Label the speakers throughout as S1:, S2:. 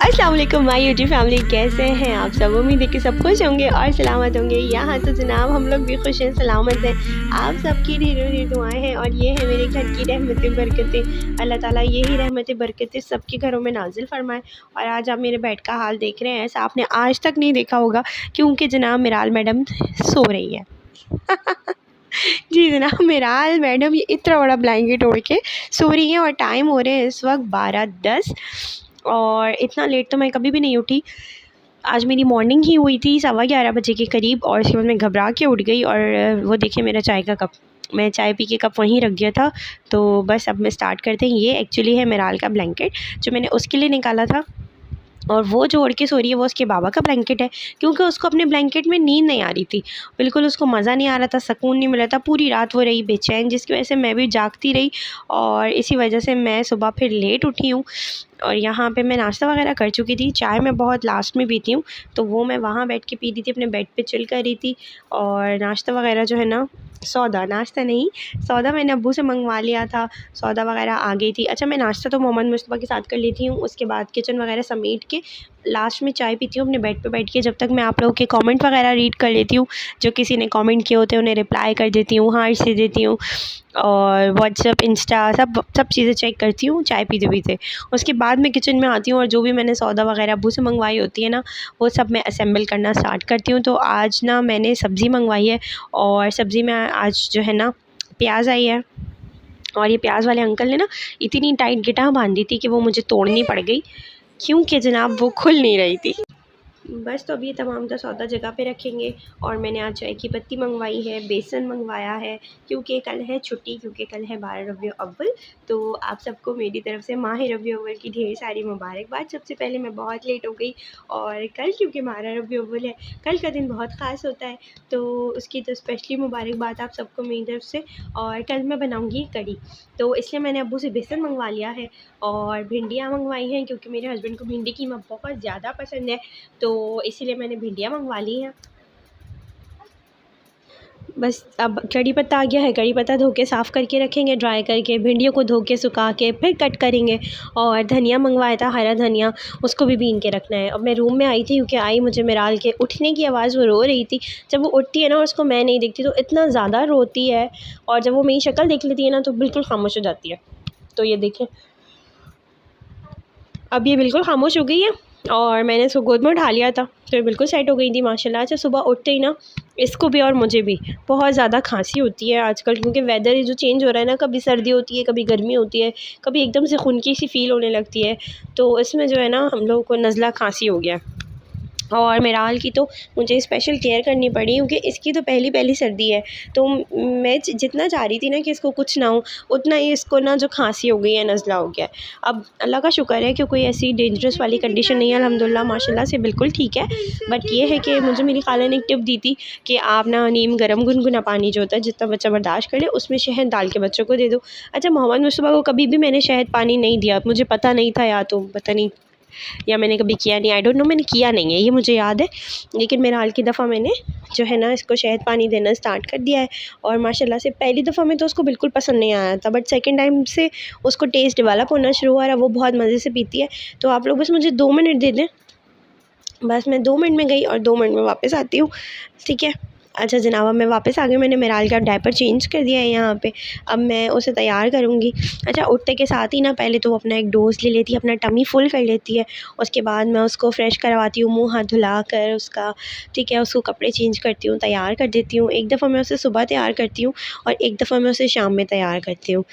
S1: अस्सलाम वालेकुम my YouTube family, कैसे हैं आप सब। उम्मीद है कि सब खुश होंगे और सलामत होंगे। यहाँ तो जनाब हम लोग भी खुश हैं, सलामत हैं। आप सबकी ढेरों ढेर दुआएं हैं और ये है मेरे घर की रहमतें बरकतें। अल्लाह ताला यही रहमतें बरकतें सबके घरों में नाजिल फरमाए। और आज आप मेरे बेड का हाल देख रहे हैं, ऐसा आपने आज तक नहीं देखा होगा क्योंकि जनाब मिराल मैडम सो रही है। जी जनाब, मिराल मैडम ये इतना बड़ा ब्लैंकेट ओढ़ के सो रही हैं और टाइम हो रहे हैं इस वक्त 12:10 और इतना लेट तो मैं कभी भी नहीं उठी। आज मेरी मॉर्निंग ही हुई थी 11:15 बजे के करीब और उसके बाद मैं घबरा के उठ गई और वो देखिए मेरा चाय का कप, मैं चाय पी के कप वहीं रख दिया था। तो बस अब मैं स्टार्ट करते हैं। ये एक्चुअली है मिराल का ब्लैंकेट जो मैंने उसके लिए निकाला था और वो जो ओढ़ के सो रही है वो उसके बाबा का ब्लैंकेट है क्योंकि उसको अपने ब्लैंकेट में नींद नहीं आ रही थी, बिल्कुल उसको मज़ा नहीं आ रहा था, सुकून नहीं मिल रहा था। पूरी रात वो रही बेचैन, जिसकी वजह से मैं भी जागती रही और इसी वजह से मैं सुबह फिर लेट उठी हूँ। और यहाँ पे मैं नाश्ता वगैरह कर चुकी थी। चाय मैं बहुत लास्ट में पीती हूँ तो वो मैं वहाँ बैठ के पी रही थी, अपने बेड पे चिल कर रही थी। और नाश्ता वगैरह जो है ना, नाश्ता नहीं, सौदा मैंने अब्बू से मंगवा लिया था, सौदा वगैरह आ गई थी। अच्छा, मैं नाश्ता तो मोहम्मद मुस्तफ़ा के साथ कर लेती हूँ, उसके बाद किचन वगैरह समेट के लास्ट में चाय पीती हूँ अपने बेड पे बैठ के। जब तक मैं आप लोगों के कमेंट वगैरह रीड कर लेती हूँ, जो किसी ने कमेंट किए होते हैं उन्हें रिप्लाई कर देती हूँ, हाँ से देती हूँ और व्हाट्सएप इंस्टा सब चीज़ें चेक करती हूँ चाय पीते पीते। उसके बाद मैं किचन में आती हूँ और जो भी मैंने सौदा वगैरह अब्बू से मंगवाई होती है ना, वो सब मैं असेंबल करना स्टार्ट करती हूँ। तो आज ना मैंने सब्ज़ी मंगवाई है और सब्ज़ी में आज जो है ना प्याज आई है और ये प्याज वाले अंकल ने ना इतनी टाइट गिटार बांध दी थी कि वो मुझे तोड़नी पड़ गई क्योंकि जनाब वो खुल नहीं रही थी। बस तो अब ये तमाम का सौदा जगह पे रखेंगे। और मैंने आज चाय की पत्ती मंगवाई है, बेसन मंगवाया है क्योंकि कल है छुट्टी, क्योंकि कल है 12 रबीउल अव्वल। तो आप सबको मेरी तरफ से माह रबीउल अव्वल की ढेर सारी मुबारकबाद। सबसे पहले मैं बहुत लेट हो गई और कल क्योंकि 12 रबीउल अव्वल है, कल का दिन बहुत ख़ास होता है तो उसकी तो स्पेशली मुबारकबाद आप सबको मेरी तरफ से। और कल मैं बनाऊँगी कड़ी, तो इसलिए मैंने अब्बू से बेसन मंगवा लिया है और भिंडियाँ मंगवाई हैं क्योंकि मेरे हस्बैंड को भिंडी कीमा बहुत ज़्यादा पसंद है, तो इसीलिए मैंने भिंडियाँ मंगवा ली हैं। बस अब कड़ी पत्ता आ गया है, कड़ी पत्ता धो के साफ़ करके रखेंगे, ड्राई करके, भिंडियों को धो के सुखा के फिर कट करेंगे। और धनिया मंगवाया था, हरा धनिया, उसको भी बीन के रखना है। अब मैं रूम में आई थी क्योंकि आई मुझे मिराल के उठने की आवाज़, वो रो रही थी। जब वो उठती है ना और उसको मैं नहीं देखती तो इतना ज़्यादा रोती है और जब वो मेरी शक्ल देख लेती है ना तो बिल्कुल खामोश हो जाती है। तो ये देखें, अब ये बिल्कुल खामोश हो गई है और मैंने इसको गोद में उठा लिया था तो ये बिल्कुल सेट हो गई थी माशाल्लाह। अच्छा, सुबह उठते ही ना इसको भी और मुझे भी बहुत ज़्यादा खांसी होती है आजकल क्योंकि वेदर ये जो चेंज हो रहा है ना, कभी सर्दी होती है, कभी गर्मी होती है, कभी एकदम से खुनकी सी फील होने लगती है। तो इसमें जो है ना हम लोगों को नज़ला खांसी हो गया है। और मिराल की तो मुझे स्पेशल केयर करनी पड़ी क्योंकि इसकी तो पहली सर्दी है। तो मैं जितना चाह रही थी ना कि इसको कुछ ना हो, उतना ही इसको ना जो खांसी हो गई है, नज़ला हो गया है। अब अल्लाह का शुक्र है कि कोई ऐसी डेंजरस वाली कंडीशन नहीं है, अल्हम्दुलिल्लाह माशाल्लाह से बिल्कुल ठीक है। बट ये है कि मुझे मेरी खाला ने एक टिप दी थी कि आप ना नीम गर्म गुनगुना पानी जो होता है, जितना बच्चा बर्दाश्त कर ले, उसमें शहद डाल के बच्चों को दे दो। अच्छा, मोहम्मद मुस्तफ़ा को कभी भी मैंने शहद पानी नहीं दिया, मुझे पता नहीं था या तो पता नहीं, या मैंने कभी किया नहीं, आई डोंट नो, मैंने किया नहीं है ये मुझे याद है। लेकिन मेरे हाल की दफ़ा मैंने जो है ना इसको शहद पानी देना स्टार्ट कर दिया है और माशाल्लाह से पहली दफ़ा में तो उसको बिल्कुल पसंद नहीं आया था, बट सेकंड टाइम से उसको टेस्ट डेवलप होना शुरू हुआ है, वो बहुत मज़े से पीती है। तो आप लोग बस मुझे 2 मिनट दे दें, बस मैं 2 मिनट में गई और 2 मिनट में वापस आती हूँ, ठीक है। अच्छा जनाब, अब मैं वापस आ गई, मैंने मिराल का डायपर चेंज कर दिया है यहाँ पे। अब मैं उसे तैयार करूँगी। अच्छा, उठते के साथ ही ना पहले तो वो अपना एक डोज़ ले लेती है, अपना टमी फुल कर लेती है। उसके बाद मैं उसको फ्रेश करवाती हूँ, मुँह हाथ धुला कर उसका, ठीक है, उसको कपड़े चेंज करती हूँ, तैयार कर देती हूँ। एक दफ़ा मैं उसे सुबह तैयार करती हूँ और एक दफ़ा मैं उसे शाम में तैयार करती हूँ,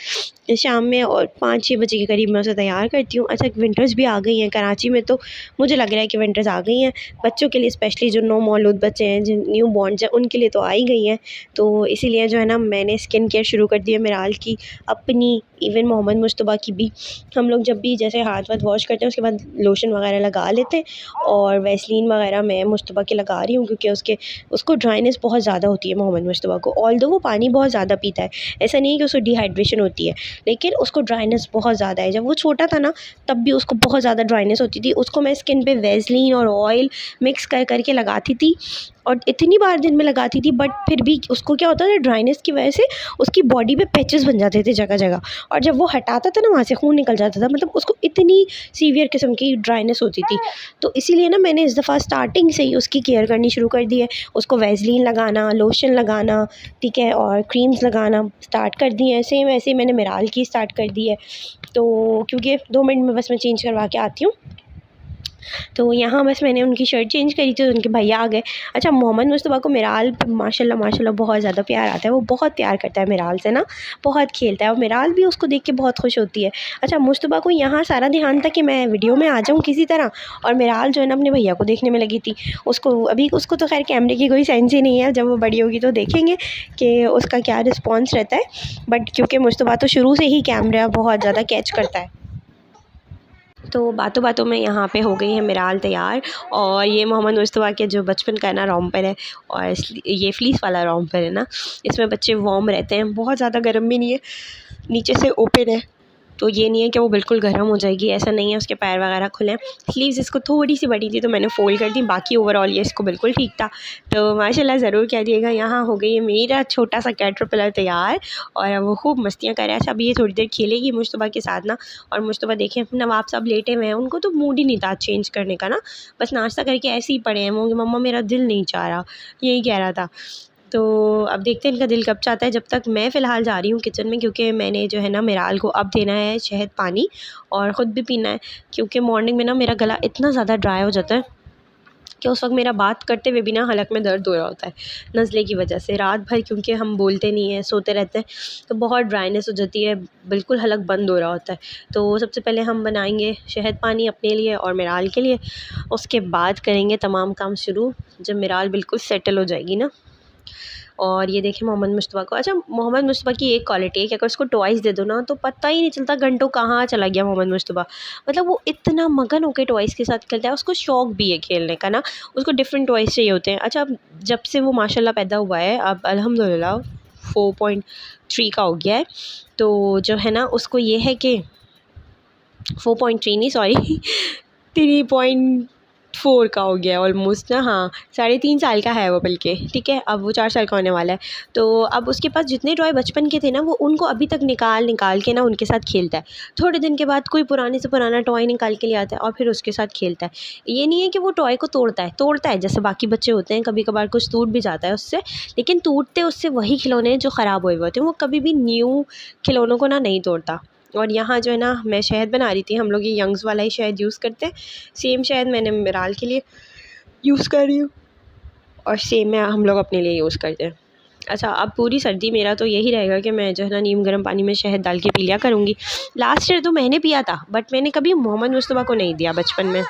S1: शाम में और 5-6 बजे के करीब मैं उसे तैयार करती हूँ। अच्छा, विंटर्स भी आ गई हैं कराची में, तो मुझे लग रहा है कि विंटर्स आ गई हैं बच्चों के लिए, स्पेशली जो नौ मौलूद बच्चे हैं, जिन न्यू बॉर्न्स हैं, उनके लिए तो आ ही गई हैं। तो इसीलिए जो है ना मैंने स्किन केयर शुरू कर दी है मिराल की, अपनी, इवन मोहम्मद मुस्तफ़ा की भी। हम लोग जब भी जैसे हाथ वाथ वॉश करते हैं उसके बाद लोशन वगैरह लगा लेते हैं और वैसलीन वगैरह मैं मुस्तफ़ा के लगा रही हूँ क्योंकि उसको ड्राइनेस बहुत ज़्यादा होती है मोहम्मद मुस्तफ़ा को। ऑल्दो वो पानी बहुत ज़्यादा पीता है, ऐसा नहीं है कि उसको डिहाइड्रेशन होती है, लेकिन उसको ड्राइनेस बहुत ज़्यादा है। जब वो छोटा था ना तब भी उसको बहुत ज़्यादा ड्राइनेस होती थी, उसको मैं स्किन पे वैसलीन और ऑयल मिक्स कर करके लगाती थी और इतनी बार दिन में लगाती थी, बट फिर भी उसको क्या होता था, ड्राइनेस की वजह से उसकी बॉडी पे पैचेस बन जाते थे जगह जगह, और जब वो हटाता था ना वहाँ से खून निकल जाता था। मतलब उसको इतनी सीवियर किस्म की ड्राइनेस होती थी। तो इसीलिए ना मैंने इस दफ़ा स्टार्टिंग से ही उसकी केयर करनी शुरू कर दी है। उसको वैसलीन लगाना, लोशन लगाना, ठीक है, और क्रीम्स लगाना स्टार्ट कर दी हैं। सेम ऐसे ही मैंने मिराल की स्टार्ट कर दी है। तो क्योंकि 2 मिनट में बस मैं चेंज करवा के आती हूँ। तो यहाँ बस मैंने उनकी शर्ट चेंज करी थी, तो उनके भैया आ गए। अच्छा, मोहम्मद मुस्तफ़ा को मिराल माशाल्लाह माशाल्लाह बहुत ज़्यादा प्यार आता है। वो बहुत प्यार करता है मिराल से ना, बहुत खेलता है, और मिराल भी उसको देख के बहुत खुश होती है। अच्छा, मुस्तफ़ा को यहाँ सारा ध्यान था कि मैं वीडियो में आ जाऊँ किसी तरह, और मिराल जो है ना अपने भैया को देखने में लगी थी। उसको तो खैर कैमरे की कोई सेंस ही नहीं है। जब वो बड़ी होगी तो देखेंगे कि उसका क्या रिस्पॉन्स रहता है। बट क्योंकि मुस्तफ़ा तो शुरू से ही कैमरा बहुत ज़्यादा कैच करता है। तो बातों बातों में यहाँ पे हो गई है मिराल तैयार। और ये मोहम्मद मुस्तफ़ा के जो बचपन का ना रोम्पर है, और ये फ्लीस वाला रोम्पर है ना, इसमें बच्चे वार्म रहते हैं, बहुत ज़्यादा गर्म भी नहीं है, नीचे से ओपन है। तो ये नहीं है कि वो बिल्कुल गर्म हो जाएगी, ऐसा नहीं है। उसके पैर वगैरह खुले हैं। स्लीव्स इसको थोड़ी सी बड़ी थी तो मैंने फ़ोल्ड कर दी, बाकी ओवरऑल ये इसको बिल्कुल ठीक था। तो माशाल्लाह ज़रूर कह दिएगा। यहाँ हो गई है मेरा छोटा सा कैटरपिलर तैयार, और वो खूब मस्तियाँ कर रहा है। अच्छा, अभी ये थोड़ी देर खेलेगी मुस्तफ़ा के साथ ना। और मुस्तफ़ा देखें नवाब साहब लेटे हुए हैं, उनको तो मूड ही नहीं था चेंज करने का ना, बस नाश्ता करके ऐसे ही पड़े हैं। वो मम्मा मेरा दिल नहीं चाह रहा, यही कह रहा था। तो अब देखते हैं इनका दिल कब चाहता है। जब तक मैं फ़िलहाल जा रही हूँ किचन में, क्योंकि मैंने जो है ना मिराल को अब देना है शहद पानी, और ख़ुद भी पीना है। क्योंकि मॉर्निंग में ना मेरा गला इतना ज़्यादा ड्राई हो जाता है कि उस वक्त मेरा बात करते हुए भी ना हलक में दर्द हो रहा होता है नज़ले की वजह से। रात भर क्योंकि हम बोलते नहीं हैं, सोते रहते हैं, तो बहुत ड्राइनेस हो जाती है, बिल्कुल हलक बंद हो रहा होता है। तो सबसे पहले हम बनाएंगे शहद पानी अपने लिए और मिराल के लिए, उसके बाद करेंगे तमाम काम शुरू जब मिराल बिल्कुल सेटल हो जाएगी ना। और ये देखें मोहम्मद मुस्तफ़ा को। अच्छा, मोहम्मद मुस्तफ़ा की एक क्वालिटी है कि अगर उसको टॉयज़ दे दो ना तो पता ही नहीं चलता घंटों कहाँ चला गया मोहम्मद मुस्तफ़ा। मतलब वो इतना मगन होकर टॉयज़ के साथ खेलता है, उसको शौक़ भी है खेलने का ना, उसको डिफरेंट टॉयज़ चाहिए होते हैं। अच्छा, जब से वो माशाल्लाह पैदा हुआ है, अब अल्हम्दुलिल्लाह 4.3 का हो गया है। तो जो है ना उसको ये है कि 4.3 नहीं, सॉरी 3.4 का हो गया ऑलमोस्ट ना। हाँ, 3.5 साल का है वो, बल्कि ठीक है, अब वो 4 साल का होने वाला है। तो अब उसके पास जितने टॉय बचपन के थे ना, वो उनको अभी तक निकाल निकाल के ना उनके साथ खेलता है। थोड़े दिन के बाद कोई पुराने से पुराना टॉय निकाल के ले आता है और फिर उसके साथ खेलता है। ये नहीं है कि वो टॉय को तोड़ता है जैसे बाकी बच्चे होते हैं, कभी कभार कुछ टूट भी जाता है उससे, लेकिन टूटते उससे वही खिलौने जो ख़राब हुए होते हैं। वो कभी भी न्यू खिलौनों को ना नहीं तोड़ता। और यहाँ जो है ना मैं शहद बना रही थी, हम लोग ये यंग्स वाला ही शहद यूज़ करते हैं। सेम शहद मैंने मिराल के लिए यूज़ कर रही हूँ, और सेम मैं हम लोग अपने लिए यूज़ करते हैं। अच्छा, अब पूरी सर्दी मेरा तो यही रहेगा कि मैं जो है ना नीम गर्म पानी में शहद डाल के पी लिया करूँगी। लास्ट ईयर तो मैंने पिया था, बट मैंने कभी मोहम्मद मुस्तफ़ा को नहीं दिया बचपन में,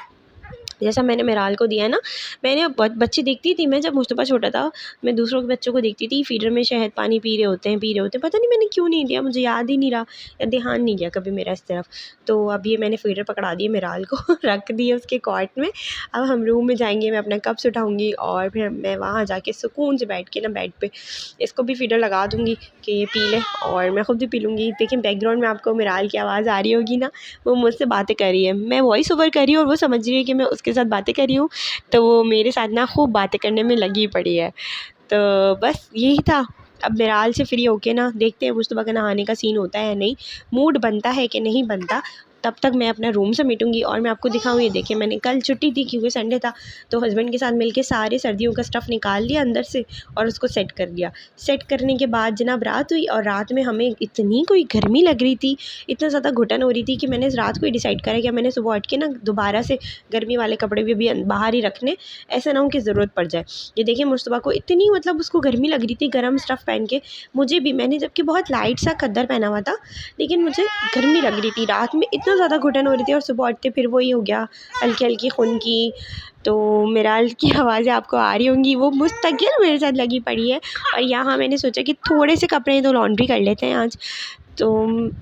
S1: जैसा मैंने मिराल को दिया है ना। मैंने बच्चे देखती थी, मैं जब मुस्तफ़ा छोटा था, मैं दूसरों के बच्चों को देखती थी फीडर में शहद पानी पी रहे होते हैं, पता नहीं मैंने क्यों नहीं दिया, मुझे याद ही नहीं रहा या ध्यान नहीं गया कभी मेरा इस तरफ। तो अब ये मैंने फीडर पकड़ा दिए मिराल को रख दिए उसके कॉट में। अब हम रूम में जाएंगे, मैं अपना कप्स उठाऊँगी और फिर मैं वहाँ जाके सुकून से बैठ के ना बेड पे इसको भी फीडर लगा दूँगी कि ये पी ले, और मैं ख़ुद भी पी लूँगी। देखिए बैकग्राउंड में आपको मिराल की आवाज़ आ रही होगी ना, वो मुझसे बातें कर रही है, मैं वॉइस ओवर कर रही हूँ और वो समझ रही है कि मैं उसके साथ बातें कर रही हूँ। तो वो मेरे साथ ना खूब बातें करने में लगी पड़ी है। तो बस यही था। अब मिराल से फ्री होके ना देखते हैं मुस्तफ़ा का नहाने का सीन होता है या नहीं, मूड बनता है कि नहीं बनता। तब तक मैं अपना रूम समेटूंगी और मैं आपको दिखाऊँ। ये देखिए मैंने कल छुट्टी थी क्योंकि संडे था, तो हस्बैंड के साथ मिलके सारे सर्दियों का स्टफ़ निकाल लिया अंदर से और उसको सेट कर दिया। सेट करने के बाद जनाब रात हुई, और रात में हमें इतनी कोई गर्मी लग रही थी, इतना ज़्यादा घुटन हो रही थी कि मैंने रात को ही डिसाइड करा कि मैंने सुबह उठ के ना दोबारा से गर्मी वाले कपड़े भी बाहर ही रखने, ऐसा ना हो कि ज़रूरत पड़ जाए। ये देखिए मुस्तफ़ा को इतनी मतलब उसको गर्मी लग रही थी गर्म स्टफ़ पहन के, मुझे भी, मैंने जबकि बहुत लाइट सा खद्दर पहना हुआ था, लेकिन मुझे गर्मी लग रही थी। रात में इतना ज़्यादा घुटन हो रही थी और सुबह उठते फिर वही हो गया हल्की हल्की खून की। तो मिराल की आवाज़ें आपको आ रही होंगी, वो मुस्तकिल मेरे साथ लगी पड़ी है। और यहाँ मैंने सोचा कि थोड़े से कपड़े तो लॉन्ड्री कर लेते हैं आज। तो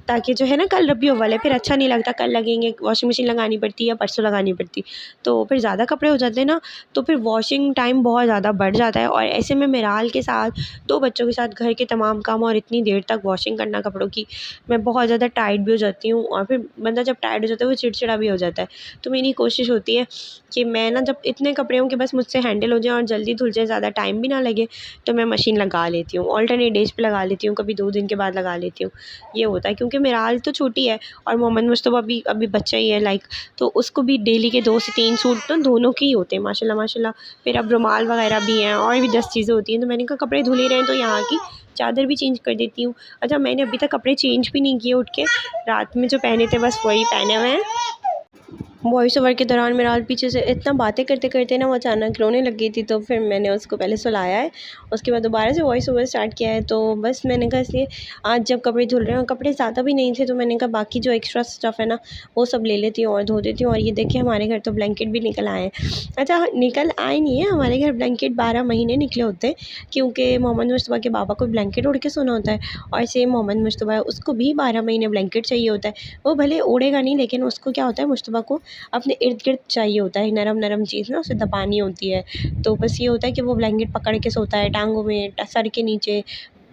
S1: ताकि जो है ना कल रबियो वाले फिर अच्छा नहीं लगता, कल लगेंगे, वॉशिंग मशीन लगानी पड़ती है या परसों लगानी पड़ती, तो फिर ज़्यादा कपड़े हो जाते हैं ना, तो फिर वॉशिंग टाइम बहुत ज़्यादा बढ़ जाता है। और ऐसे में मेराल के साथ 2 बच्चों के साथ घर के तमाम काम और इतनी देर तक वॉशिंग करना कपड़ों की, मैं बहुत ज़्यादा टायर्ड भी हो जाती हूँ। और फिर बंदा जब टायर्ड हो जाता है वो चिड़चिड़ा भी हो जाता है। तो मेरी कोशिश होती है कि मैं ना जब इतने कपड़े हों कि बस मुझसे हैंडल हो जाए और जल्दी धुल जाए, ज़्यादा टाइम भी ना लगे, तो मैं मशीन लगा लेती हूँ। ऑल्टरनेट डेज़ पे लगा लेती हूँ, कभी 2 दिन के बाद लगा लेती हूँ। ये होता है क्योंकि मेराल तो छोटी है और मोहम्मद मुस्तफ़ा भी अभी बच्चा ही है तो उसको भी डेली के 2 से 3 सूट तो दोनों के ही होते हैं माशाल्लाह माशाल्लाह। फिर अब रुमाल वगैरह भी हैं और भी 10 चीज़ें होती हैं। तो मैंने कहा कपड़े धुल ही रहे हैं तो यहाँ की चादर भी चेंज कर देती हूँ। अच्छा, मैंने अभी तक कपड़े चेंज भी नहीं किए उठ के, रात में जो पहने थे बस वही पहने हुए हैं। वॉइस ओवर के दौरान मेराल पीछे से इतना बातें करते करते ना वो अचानक रोने लग गई थी, तो फिर मैंने उसको पहले सुलाया है, उसके बाद दोबारा से वॉइस ओवर स्टार्ट किया है। तो बस मैंने कहा इसलिए आज जब कपड़े धुल रहे हैं और कपड़े ज़्यादा भी नहीं थे, तो मैंने कहा बाकी जो एक्स्ट्रा स्टफ़ है ना वो सब ले लेती हूँ और धो देती हूँ। और ये देखिए हमारे घर तो ब्लैंकेट भी निकल आए हैं। अच्छा, निकल आए नहीं है, हमारे घर ब्लैंकेट 12 महीने निकले होते हैं, क्योंकि मोहम्मद मुस्तफ़ा के बाबा को ब्लैंकेट ओढ़ के सोना होता है और सेम मोहम्मद मुस्तफ़ा है, उसको भी 12 महीने ब्लैंकेट चाहिए होता है। वो भले ओढ़ेगा नहीं, लेकिन उसको क्या होता है, मुस्तफ़ा को अपने इर्द गिर्द चाहिए होता है नरम नरम चीज़ ना, उसे दबानी होती है। तो बस ये होता है कि वो ब्लैंकेट पकड़ के सोता है, टांगों में, सर के नीचे,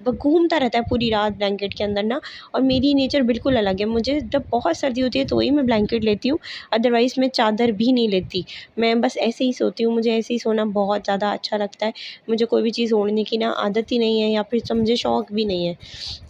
S1: वो घूमता रहता है पूरी रात ब्लैंकेट के अंदर ना। और मेरी नेचर बिल्कुल अलग है, मुझे जब बहुत सर्दी होती है तो ही मैं ब्लैंकेट लेती हूँ, अदरवाइज़ मैं चादर भी नहीं लेती। मैं बस ऐसे ही सोती हूँ, मुझे ऐसे ही सोना बहुत ज़्यादा अच्छा लगता है। मुझे कोई भी चीज़ ओढ़ने की ना आदत ही नहीं है, या फिर समझे शौक़ भी नहीं है।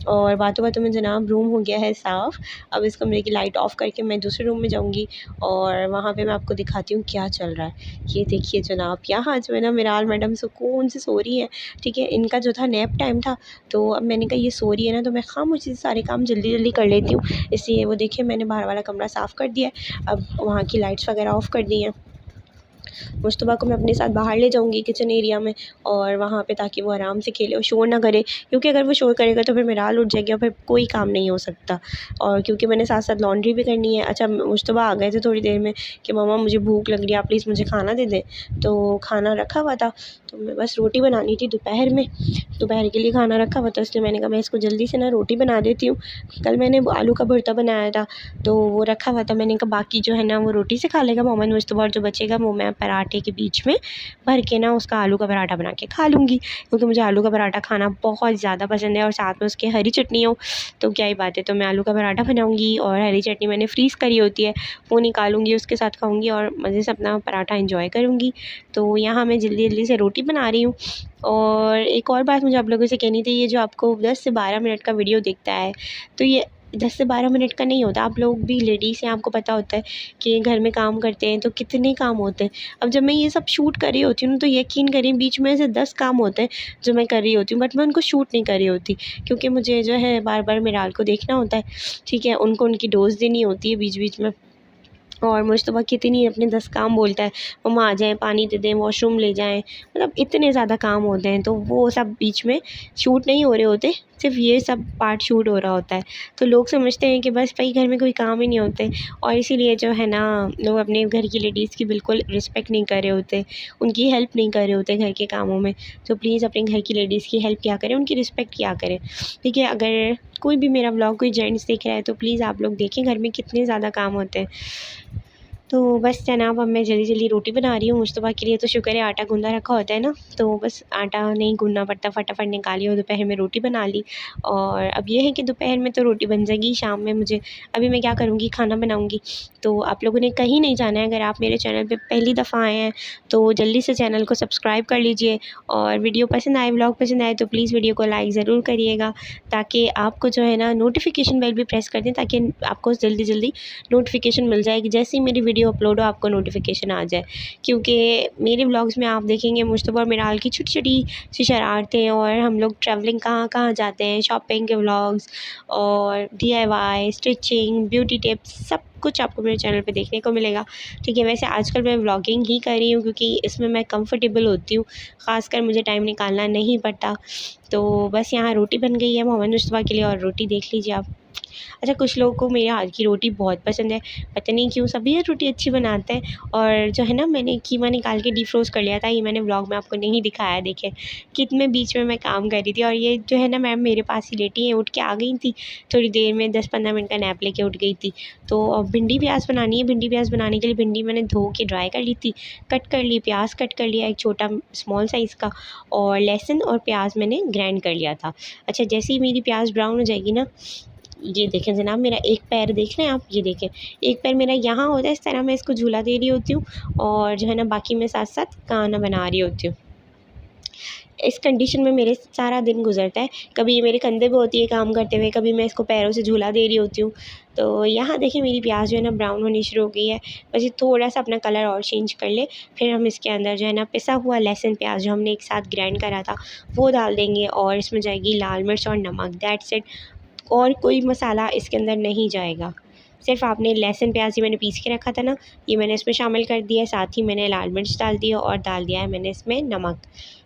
S1: और बातों बातों में जनाब रूम हो गया है साफ़। अब इस कमरे की लाइट ऑफ़ करके मैं दूसरे रूम में जाऊँगी और वहाँ पे मैं आपको दिखाती हूँ क्या चल रहा है। ये देखिए जनाब, यहाँ जो है ना मेराल मैडम सुकून से सो रही हैं, ठीक है। इनका जो था नैप टाइम था, तो अब मैंने कहा ये सो रही है ना, तो मैं खामोशी से सारे काम जल्दी जल्दी कर लेती हूँ। इसलिए वो देखिए मैंने बाहर वाला कमरा साफ़ कर दिया है, अब वहाँ की लाइट्स वगैरह ऑफ़ कर दी हैं। मुश्तबा को मैं अपने साथ बाहर ले जाऊँगी किचन एरिया में, और वहाँ पे ताकि वो आराम से खेले और शोर ना करे, क्योंकि अगर वो शोर करेगा तो फिर मेराल उठ जाएगी और फिर कोई काम नहीं हो सकता। और क्योंकि मैंने साथ साथ लॉन्ड्री भी करनी है। अच्छा, मुश्तबा आ गए थे थोड़ी देर में कि मम्मा मुझे भूख लग रही है, आप प्लीज़ मुझे खाना दे दें। तो खाना रखा हुआ था, तो मैं बस रोटी बनानी थी दोपहर में, दोपहर के लिए खाना रखा हुआ था, इसलिए मैंने कहा मैं इसको जल्दी से ना रोटी बना देती हूँ। कल मैंने आलू का भरता बनाया था, तो वो रखा हुआ था, मैंने कहा बाकी जो है ना वो रोटी से खा लेगा मोहम्मद मुश्तबा, और जो बचेगा वो मैं पराठे के बीच में भर के ना उसका आलू का पराठा बना के खा लूँगी, क्योंकि मुझे आलू का पराठा खाना बहुत ज़्यादा पसंद है। और साथ में उसके हरी चटनी हो तो क्या ही बात है। तो मैं आलू का पराठा बनाऊँगी और हरी चटनी मैंने फ्रीज़ करी होती है, वो निकालूँगी, उसके साथ खाऊँगी और मज़े से अपना पराठा एंजॉय करूँगी। तो यहाँ मैं जल्दी जल्दी से रोटी बना रही हूँ। और एक और बात मुझे आप लोगों से कहनी थी, ये जो आपको 10 से 12 मिनट का वीडियो दिखता है, तो ये 10 से 12 मिनट का नहीं होता। आप लोग भी लेडीज़ हैं, आपको पता होता है कि घर में काम करते हैं तो कितने काम होते हैं। अब जब मैं ये सब शूट कर रही होती हूँ ना, तो यकीन करिए बीच में से 10 काम होते हैं जो मैं कर रही होती हूँ, बट मैं उनको शूट नहीं कर रही होती, क्योंकि मुझे जो है बार बार मेराल को देखना होता है, ठीक है। उनको उनकी डोज़ देनी होती है बीच बीच में। और मुश्तबा कितनी अपने 10 काम बोलता है, मम्मा आ जाएँ, पानी दे दें, वॉशरूम ले जाएँ, मतलब इतने ज़्यादा काम होते हैं, तो वो सब बीच में शूट नहीं हो रहे होते, सिर्फ ये सब पार्ट शूट हो रहा होता है। तो लोग समझते हैं कि बस भाई घर में कोई काम ही नहीं होते, और इसीलिए जो है ना लोग अपने घर की लेडीज़ की बिल्कुल रिस्पेक्ट नहीं कर रहे होते, उनकी हेल्प नहीं कर रहे होते घर के कामों में। तो प्लीज़ अपने घर की लेडीज़ की हेल्प किया करें, उनकी रिस्पेक्ट किया करें, ठीक है। अगर कोई भी मेरा व्लॉग कोई जेंट्स देख रहा है तो प्लीज़ आप लोग देखें घर में कितने ज़्यादा काम होते हैं। तो बस जनाब अब मैं जल्दी जल्दी रोटी बना रही हूँ मुश्तबा के लिए। तो शुक्र है आटा गूँधा रखा होता है ना, तो बस आटा नहीं गूँधना पड़ता, फटाफट निकाली और दोपहर में रोटी बना ली। और अब ये है कि दोपहर में तो रोटी बन जाएगी, शाम में मुझे अभी मैं क्या करूँगी, खाना बनाऊँगी। तो आप लोगों ने कहीं नहीं जाना है। अगर आप मेरे चैनल पे पहली दफ़ा आए हैं तो जल्दी से चैनल को सब्सक्राइब कर लीजिए, और वीडियो पसंद आए, व्लॉग पसंद आए तो प्लीज़ वीडियो को लाइक ज़रूर करिएगा, ताकि आपको जो है ना नोटिफिकेशन बेल भी प्रेस कर दें, ताकि आपको जल्दी जल्दी नोटिफिकेशन मिल जाएगी, जैसे ही मेरी वीडियो अपलोड हो आपको नोटिफिकेशन आ जाए। क्योंकि मेरे व्लॉग्स में आप देखेंगे मुश्तबा और मेराल की छोटी छोटी सी शरारतें, और हम लोग ट्रैवलिंग कहाँ कहाँ जाते हैं, शॉपिंग के व्लॉग्स, और DIY, स्टिचिंग, ब्यूटी टिप्स, सब कुछ आपको मेरे चैनल पे देखने को मिलेगा, ठीक है। वैसे आजकल मैं व्लॉगिंग ही कर रही हूँ क्योंकि इसमें मैं कंफर्टेबल होती हूँ, ख़ासकर मुझे टाइम निकालना नहीं पड़ता। तो बस यहाँ रोटी बन गई है मोहम्मद मुश्तबा के लिए, और रोटी देख लीजिए आप, अच्छा, कुछ लोगों को मेरे हाथ की रोटी बहुत पसंद है, पता नहीं क्यों सभी रोटी अच्छी बनाते हैं। और जो है ना, मैंने कीमा निकाल के डिफ्रोस्ट कर लिया था, ये मैंने व्लॉग में आपको नहीं दिखाया। देखे कितने बीच में मैं काम कर रही थी, और ये जो है ना मैम मेरे पास ही लेटी हैं, उठ के आ गई थी थोड़ी देर में, 10-15 मिनट का नैप लेके उठ गई थी। तो अब भिंडी प्याज बनानी है। भिंडी प्याज बनाने के लिए भिंडी मैंने धो के ड्राई कर ली थी, कट कर ली, प्याज कट कर लिया एक छोटा स्मॉल साइज़ का, और लहसुन और प्याज मैंने ग्राइंड कर लिया था। अच्छा, जैसे ही मेरी प्याज ब्राउन हो जाएगी ना, ये देखें जनाब, मेरा एक पैर देख रहे हैं आप, ये देखें एक पैर मेरा यहाँ होता है, इस तरह मैं इसको झूला दे रही होती हूँ, और जो है ना बाकी मैं साथ साथ खाना बना रही होती हूँ। इस कंडीशन में मेरे सारा दिन गुजरता है। कभी ये मेरे कंधे पे होती है काम करते हुए, कभी मैं इसको पैरों से झूला दे रही होती हूँ। तो यहाँ देखिए मेरी प्याज जो है ना ब्राउन होनी शुरू हो गई है। बस ये थोड़ा सा अपना कलर और चेंज कर ले, फिर हम इसके अंदर जो है ना पिसा हुआ लहसुन प्याज जो हमने एक साथ ग्राइंड करा था वो डाल देंगे, और इसमें जाएगी लाल मिर्च और नमक, दैट्स इट। और कोई मसाला इसके अंदर नहीं जाएगा। सिर्फ आपने लहसुन प्याज ही मैंने पीस के रखा था ना, ये मैंने इसमें शामिल कर दिया है। साथ ही मैंने लाल मिर्च डाल दिया, और डाल दिया है मैंने इसमें नमक।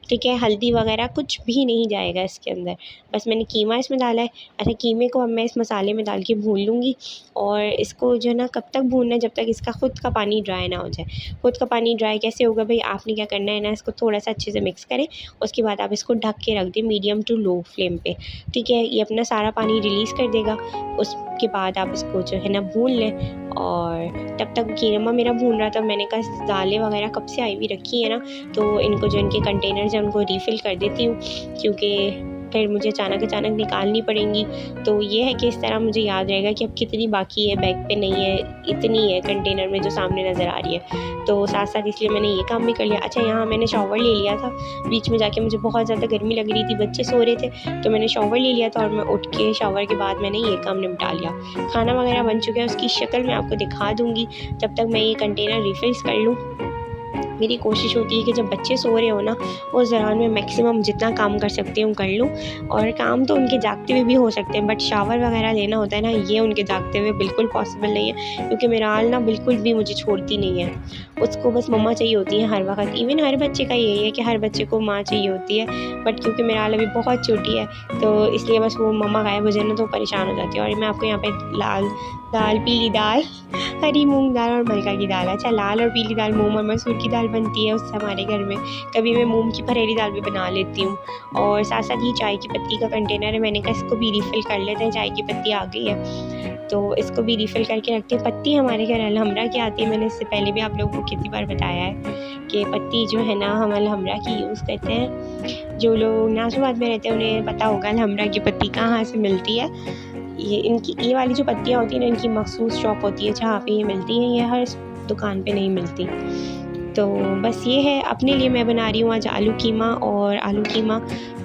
S1: ठीक है, हल्दी वगैरह कुछ भी नहीं जाएगा इसके अंदर, बस मैंने कीमा इसमें डाला है। अच्छा, कीमे को अब मैं इस मसाले में डाल के भून लूँगी, और इसको जो है ना कब तक भूनना है, जब तक इसका ख़ुद का पानी ड्राई ना हो जाए। ख़ुद का पानी ड्राई कैसे होगा भाई, आपने क्या करना है ना, इसको थोड़ा सा अच्छे से मिक्स करें, उसके बाद आप इसको ढक के रख दें मीडियम टू लो फ्लेम पे। ठीक है, ये अपना सारा पानी रिलीज़ कर देगा, उसके बाद आप इसको जो है ना भून लें। और तब तक कीमा मेरा भून रहा था, मैंने कहा दालें वगैरह कब से आई हुई रखी है ना, तो इनको जो इनके कंटेनर्स हैं उनको रीफ़िल कर देती हूँ, क्योंकि फिर मुझे अचानक निकालनी पड़ेंगी। तो ये है कि इस तरह मुझे याद रहेगा कि अब कितनी बाकी है, बैग पे नहीं है, इतनी है कंटेनर में जो सामने नज़र आ रही है। तो साथ साथ इसलिए मैंने ये काम भी कर लिया। अच्छा, यहाँ मैंने शॉवर ले लिया था बीच में जाके, मुझे बहुत ज़्यादा गर्मी लग रही थी, बच्चे सो रहे थे, तो मैंने शॉवर ले लिया था, और मैं उठ के शॉवर के बाद मैंने ये काम निपटा लिया। खाना वगैरह बन चुका है, उसकी शक्ल मैं आपको दिखा दूँगी, तब तक मैं ये कंटेनर रिफ़िल्स कर लूँ। मेरी कोशिश होती है कि जब बच्चे सो रहे हो ना, उस दौरान मैं मैक्सिमम जितना काम कर सकती हूँ कर लूँ। और काम तो उनके जागते हुए भी हो सकते हैं, बट शावर वगैरह लेना होता है ना, ये उनके जागते हुए बिल्कुल पॉसिबल नहीं है, क्योंकि मेरा आल ना बिल्कुल भी मुझे छोड़ती नहीं है। उसको बस मम्मा चाहिए होती है हर वक्त। इवन हर बच्चे का यही है कि हर बच्चे को माँ चाहिए होती है, बट क्योंकि मेरा आल अभी बहुत छोटी है, तो इसलिए बस वो मम्मा गायब हो जाए ना तो परेशान हो जाती है। और मैं आपको यहाँ पे लाल दाल, पीली दाल, हरी मूंग दाल और मलका की दाल, अच्छा लाल और पीली दाल मूंग और मसूर की दाल बनती है उससे हमारे घर में। कभी मैं मूंग की फरेरी दाल भी बना लेती हूँ। और साथ साथ ये चाय की पत्ती का कंटेनर है, मैंने कहा इसको भी रिफ़िल कर लेते हैं, चाय की पत्ती आ गई है तो इसको भी रिफ़िल करके रखते हैं। पत्ती हमारे घर अलहमरा की आती है, मैंने इससे पहले भी आप लोगों को कितनी बार बताया है कि पत्ती जो है ना हम अलहमरा की यूज़ करते हैं। जो लोग नाज़िमाबाद में रहते हैं उन्हें पता होगा अलहमरा की पत्ती कहाँ से मिलती है। ये वाली जो पत्तियाँ होती हैं ना, इनकी मखसूस शॉप होती है जहाँ पे ये मिलती हैं, ये हर दुकान पे नहीं मिलती। तो बस ये है, अपने लिए मैं बना रही हूँ आज आलू कीमा। और आलू कीमा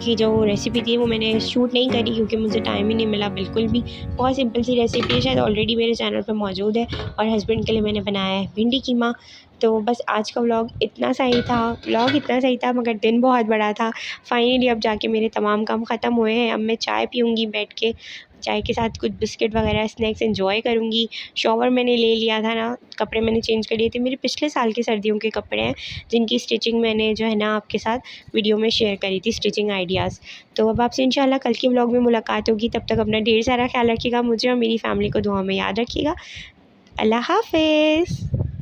S1: की जो रेसिपी थी वो मैंने शूट नहीं करी क्योंकि मुझे टाइम ही नहीं मिला बिल्कुल भी। बहुत सिंपल सी रेसिपी है, शायद ऑलरेडी मेरे चैनल पे मौजूद है, और हस्बैंड के लिए मैंने बनाया है भिंडी कीमा। तो बस आज का व्लॉग इतना सही था, मगर दिन बहुत बड़ा था। फाइनली अब जाके मेरे तमाम काम ख़त्म हुए हैं। अब मैं चाय पीऊँगी बैठ के, चाय के साथ कुछ बिस्किट वगैरह स्नैक्स एंजॉय करूँगी। शॉवर मैंने ले लिया था ना, कपड़े मैंने चेंज कर लिए थे, मेरे पिछले साल के सर्दियों के कपड़े हैं जिनकी स्टिचिंग मैंने जो है ना आपके साथ वीडियो में शेयर करी थी, स्टिचिंग आइडियाज़। तो अब आपसे इंशाल्लाह कल के व्लॉग में मुलाकात होगी। तब तक अपना ढेर सारा ख्याल रखिएगा, मुझे और मेरी फैमिली को दुआ में याद रखिएगा। अल्लाह हाफ़िज़।